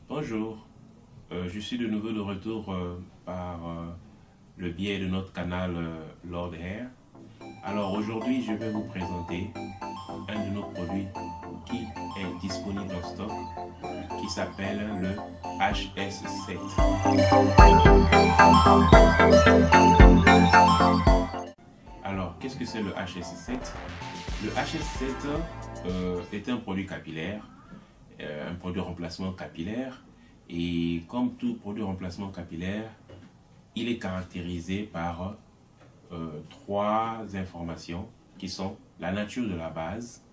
Bonjour, je suis de nouveau de retour par le biais de notre canal Lord Hair. Alors aujourd'hui, je vais vous présenter un de nos produits qui est disponible en stock, qui s'appelle le HS7. Alors, qu'est-ce que c'est le HS7? Le HS7 est un produit capillaire, un produit de remplacement capillaire. Et comme tout produit de remplacement capillaire, il est caractérisé par trois informations qui sont la nature de la base,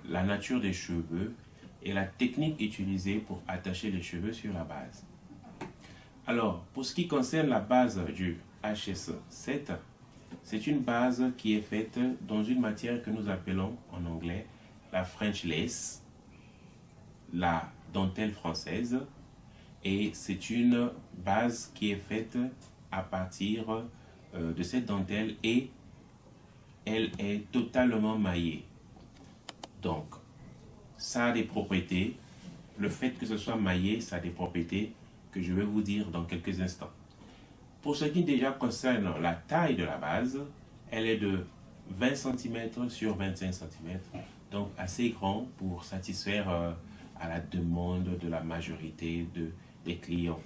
la nature des cheveux et la technique utilisée pour attacher les cheveux sur la base. Alors, pour ce qui concerne la base du HS7, c'est une base qui est faite dans une matière que nous appelons en anglais la French lace, la dentelle française, et c'est une base qui est faite à partir de cette dentelle et elle est totalement maillée. Donc, ça a des propriétés. Le fait que ce soit maillé, ça a des propriétés que je vais vous dire dans quelques instants. Pour ce qui déjà concerne la taille de la base, elle est de 20 cm sur 25 cm, donc assez grand pour satisfaire à la demande de la majorité des clients.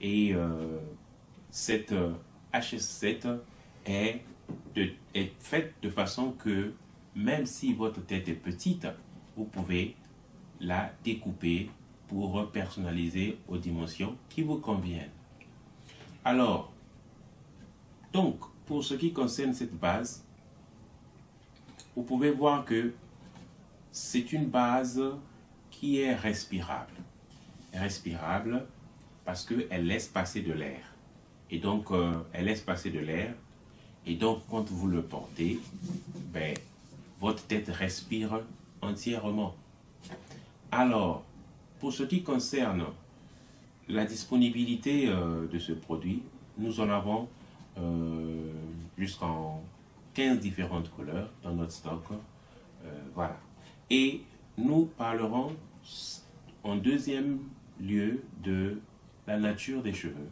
Et cette HS7 est faite de façon que même si votre tête est petite, vous pouvez la découper pour personnaliser aux dimensions qui vous conviennent. Alors, donc, pour ce qui concerne cette base, vous pouvez voir que c'est une base qui est respirable. Respirable parce qu'elle laisse passer de l'air. Et donc, elle laisse passer de l'air. Et donc, quand vous le portez, ben, votre tête respire entièrement. Alors, pour ce qui concerne la disponibilité de ce produit, nous en avons jusqu'en 15 différentes couleurs dans notre stock. Voilà. Et nous parlerons en deuxième lieu de la nature des cheveux.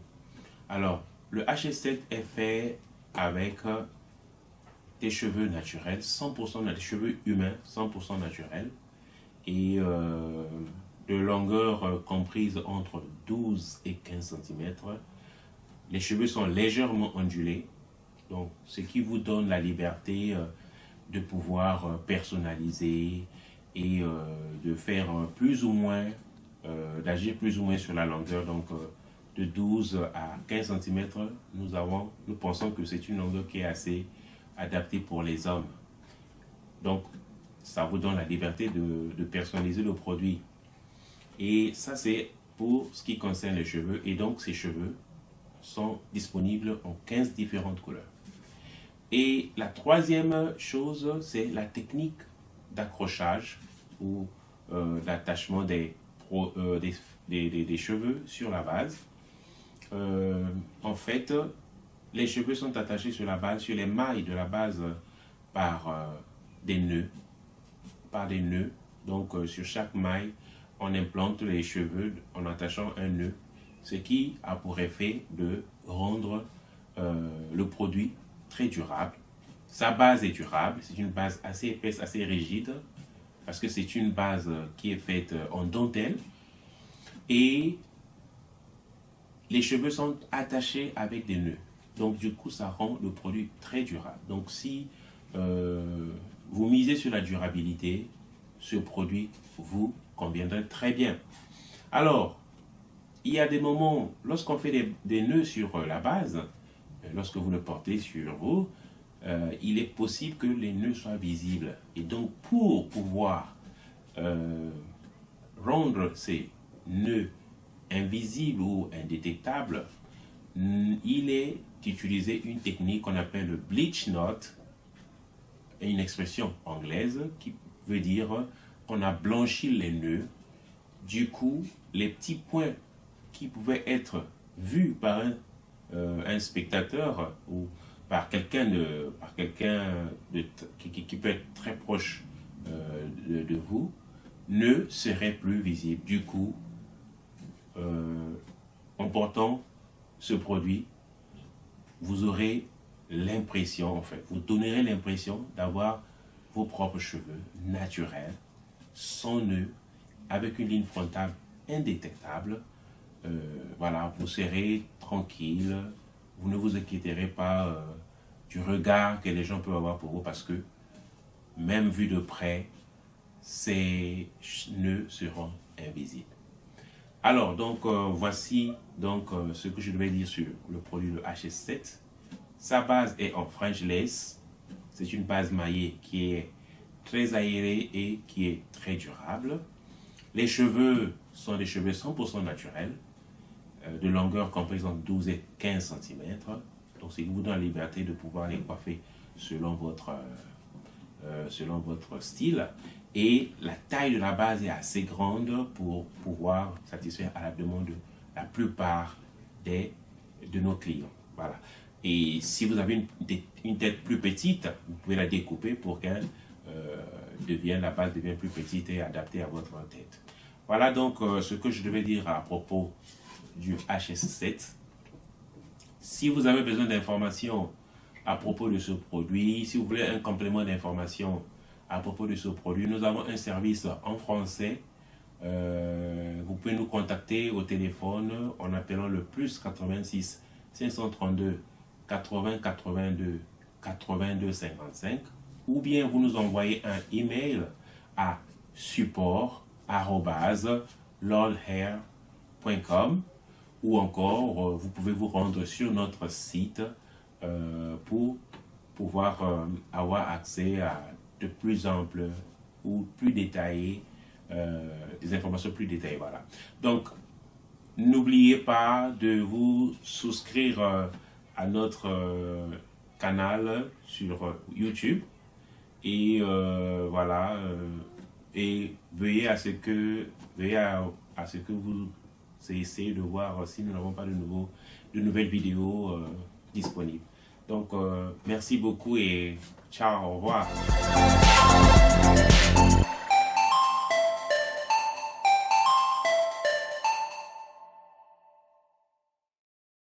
Alors, le HS7 est fait avec des cheveux naturels, 100% des cheveux humains, 100% naturels, et de longueur comprise entre 12 et 15 cm. Les cheveux sont légèrement ondulés, donc ce qui vous donne la liberté de pouvoir personnaliser et de faire plus ou moins, d'agir plus ou moins sur la longueur. Donc de 12 à 15 cm, nous pensons que c'est une longueur qui est assez adaptée pour les hommes. Donc ça vous donne la liberté de personnaliser le produit. Et ça, c'est pour ce qui concerne les cheveux. Et donc, ces cheveux sont disponibles en 15 différentes couleurs. Et la troisième chose, c'est la technique d'accrochage ou d'attachement des cheveux sur la base. En fait, les cheveux sont attachés sur la base, sur les mailles de la base par des nœuds. Donc, sur chaque maille, on implante les cheveux en attachant un nœud, ce qui a pour effet de rendre le produit très durable. Sa base est durable, c'est une base assez épaisse, assez rigide, parce que c'est une base qui est faite en dentelle. Et les cheveux sont attachés avec des nœuds. Donc du coup, ça rend le produit très durable. Donc si vous misez sur la durabilité, ce produit vous conviendrait très bien. Alors, il y a des moments, lorsqu'on fait des nœuds sur la base, lorsque vous le portez sur vous, il est possible que les nœuds soient visibles. Et donc, pour pouvoir rendre ces nœuds invisibles ou indétectables, il est utilisé une technique qu'on appelle le bleach knot, une expression anglaise qui veut dire qu'on a blanchi les nœuds. Du coup, les petits points qui pouvaient être vus par un spectateur ou par quelqu'un qui peut être très proche de vous ne seraient plus visibles. Du coup, en portant ce produit, vous aurez l'impression, en fait, vous donnerez l'impression d'avoir vos propres cheveux naturels, sans nœud, avec une ligne frontale indétectable. Voilà, vous serez tranquille, vous ne vous inquiéterez pas du regard que les gens peuvent avoir pour vous, parce que même vu de près, ces nœuds seront invisibles. Alors, donc, voici donc, ce que je devais dire sur le produit de HS7. Sa base est en French Lace. C'est une base maillée qui est très aérée et qui est très durable. Les cheveux sont des cheveux 100% naturels, de longueur comprise entre 12 et 15 cm. Donc, c'est vous donne la liberté de pouvoir les coiffer selon votre style. Et la taille de la base est assez grande pour pouvoir satisfaire à la demande de la plupart de nos clients. Voilà. Et si vous avez une tête plus petite, vous pouvez la découper pour qu'elle la base devienne plus petite et adaptée à votre tête. Voilà donc ce que je devais dire à propos du HS7. Si vous avez besoin d'informations à propos de ce produit, si vous voulez un complément d'information à propos de ce produit, nous avons un service en français. Vous pouvez nous contacter au téléphone en appelant le plus 86 532 80 82 82 55, ou bien vous nous envoyez un email à support@lordhair.com, ou encore vous pouvez vous rendre sur notre site pour pouvoir avoir accès à de plus amples ou plus détaillées, des informations plus détaillées. Voilà. Donc, n'oubliez pas de vous souscrire à notre canal sur YouTube, et voilà, et veillez à ce que vous essayez de voir si nous n'avons pas de nouvelles vidéos disponibles. Donc, merci beaucoup et ciao, au revoir.